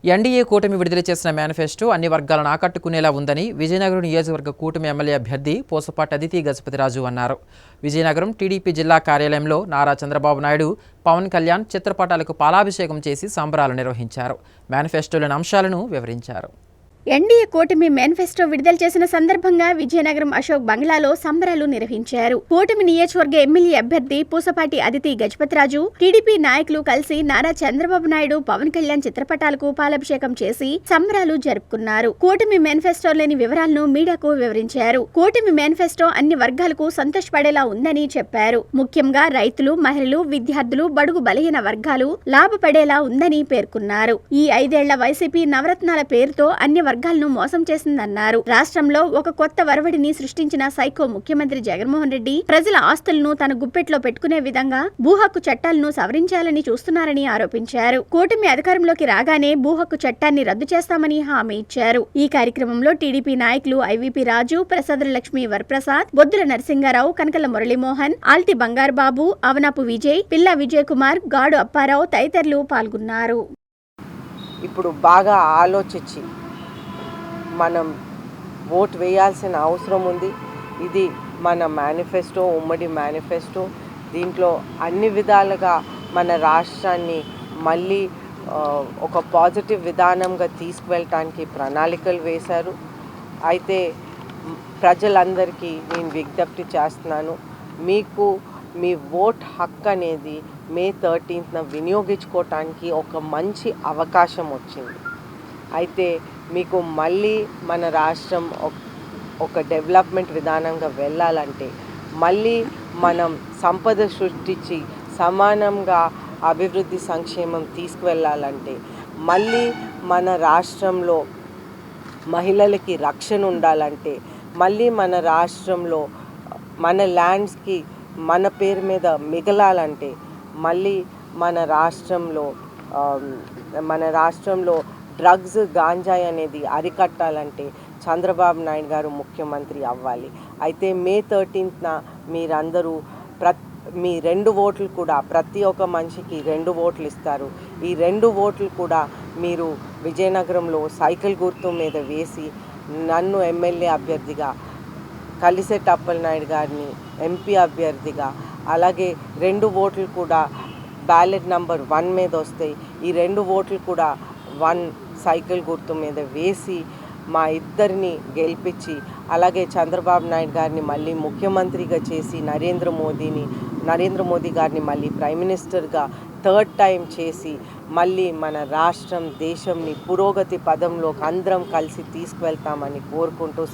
NDA కూటమి విడుదల చేసిన మేనిఫెస్టో అన్ని వర్గాలను ఆకట్టుకునేలా ఉందని విజయనగరం నియోజకవర్గ కూటమి ఎమ్మెల్యే అభ్యర్థి పూసపాటి అదితి గజపతిరాజు అన్నారు. విజయనగరం టీడీపీ జిల్లా కార్యాలయంలో నారా చంద్రబాబు నాయుడు, పవన్ కళ్యాణ్ చిత్రపటాలకు పాలాభిషేకం చేసి సంబరాలు నిర్వహించారు. మేనిఫెస్టోలోని అంశాలను వివరించారు. ఎన్డీఏ కూటమి మేనిఫెస్టో విడుదల చేసిన సందర్భంగా విజయనగరం అశోక్ బంగ్లాలో సంబరాలు నిర్వహించారు. కూటమి నియోజకవర్గ ఎమ్మెల్యే అభ్యర్థి పూసపాటి అదితి గజపతిరాజు, టీడీపీ నాయకులు కలిసి నారా చంద్రబాబు నాయుడు, పవన్ కళ్యాణ్ చిత్రపటాలకు పాలాభిషేకం చేసి సంబరాలు జరుపుకున్నారు. కూటమి మేనిఫెస్టోలోని వివరాలను మీడియాకు వివరించారు. కూటమి మేనిఫెస్టో అన్ని వర్గాలకు సంతోషపడేలా ఉందని చెప్పారు. ముఖ్యంగా రైతులు, మహిళలు, విద్యార్థులు, బడుగు బలహీన వర్గాలు లాభపడేలా ఉందని పేర్కొన్నారు. ఈ 5 ఏళ్ల వైసీపీ నవరత్నాల పేరుతో అన్ని వర్గాలను మోసం చేసిందన్నారు. రాష్ట్రంలో ఒక కొత్త వరవడిని సృష్టించిన సైకో ముఖ్యమంత్రి జగన్మోహన్ రెడ్డి ప్రజల ఆస్తులను తన గుప్పెట్లో పెట్టుకునే విధంగా భూహక్కు చట్టాలను సవరించాలని చూస్తున్నారని ఆరోపించారు. కూటమి అధికారంలోకి రాగానే భూహక్కు చట్టాన్ని రద్దు చేస్తామని హామీ ఇచ్చారు. ఈ కార్యక్రమంలో టీడీపీ నాయకులు ఐవీపీ రాజు, ప్రసాద లక్ష్మి వరప్రసాద్, బొద్దుల నరసింగారావు, కనకల మురళీమోహన్, ఆల్టి బంగారు బాబు, అవనాపు విజయ్, పిల్లా విజయ్ కుమార్, గాడు అప్పారావు తదితరులు పాల్గొన్నారు. ఇప్పుడు బాగా ఆలోచించి మనం ఓటు వేయాల్సిన అవసరం ఉంది. ఇది మన మేనిఫెస్టో, ఉమ్మడి మేనిఫెస్టో. దీంట్లో అన్ని విధాలుగా మన రాష్ట్రాన్ని మళ్ళీ ఒక పాజిటివ్ విధానంగా తీసుకువెళ్ళటానికి ప్రణాళికలు వేశారు. అయితే ప్రజలందరికీ నేను విజ్ఞప్తి చేస్తున్నాను, మీకు మీ ఓట్ హక్కు అనేది మే 13న వినియోగించుకోవటానికి ఒక మంచి అవకాశం వచ్చింది. అయితే మీకు మళ్ళీ మన రాష్ట్రం ఒక డెవలప్మెంట్ విధానంగా వెళ్ళాలంటే, మళ్ళీ మనం సంపద సృష్టించి సమానంగా అభివృద్ధి సంక్షేమం తీసుకువెళ్ళాలంటే, మళ్ళీ మన రాష్ట్రంలో మహిళలకి రక్షణ ఉండాలంటే, మళ్ళీ మన రాష్ట్రంలో మన ల్యాండ్స్కి మన పేరు మీద మిగలాలంటే, మళ్ళీ మన రాష్ట్రంలో డ్రగ్స్, గాంజాయి అనేది అరికట్టాలంటే చంద్రబాబు నాయుడు గారు ముఖ్యమంత్రి అవ్వాలి. అయితే మే 13న మీరందరూ మీ 2 ఓట్లు కూడా, ప్రతి ఒక్క మనిషికి 2 ఓట్లు ఇస్తారు. ఈ 2 ఓట్లు కూడా మీరు విజయనగరంలో సైకిల్ గుర్తు మీద వేసి నన్ను ఎమ్మెల్యే అభ్యర్థిగా, కలిసెట్టి అప్పలనాయుడు గారిని ఎంపీ అభ్యర్థిగా, అలాగే 2 ఓట్లు కూడా బ్యాలెట్ నంబర్ 1 మీద వస్తాయి. ఈ 2 ఓట్లు కూడా 1 సైకిల్ గుర్తు మీద వేసి మా ఇద్దరిని గెలిపించి, అలాగే చంద్రబాబు నాయుడు గారిని మళ్ళీ ముఖ్యమంత్రిగా చేసి, నరేంద్ర మోదీ గారిని మళ్ళీ ప్రైమ్ మినిస్టర్గా 3rd టైం చేసి, మళ్ళీ మన రాష్ట్రం, దేశంని పురోగతి పదంలోకి అందరం కలిసి తీసుకువెళ్తామని కోరుకుంటూ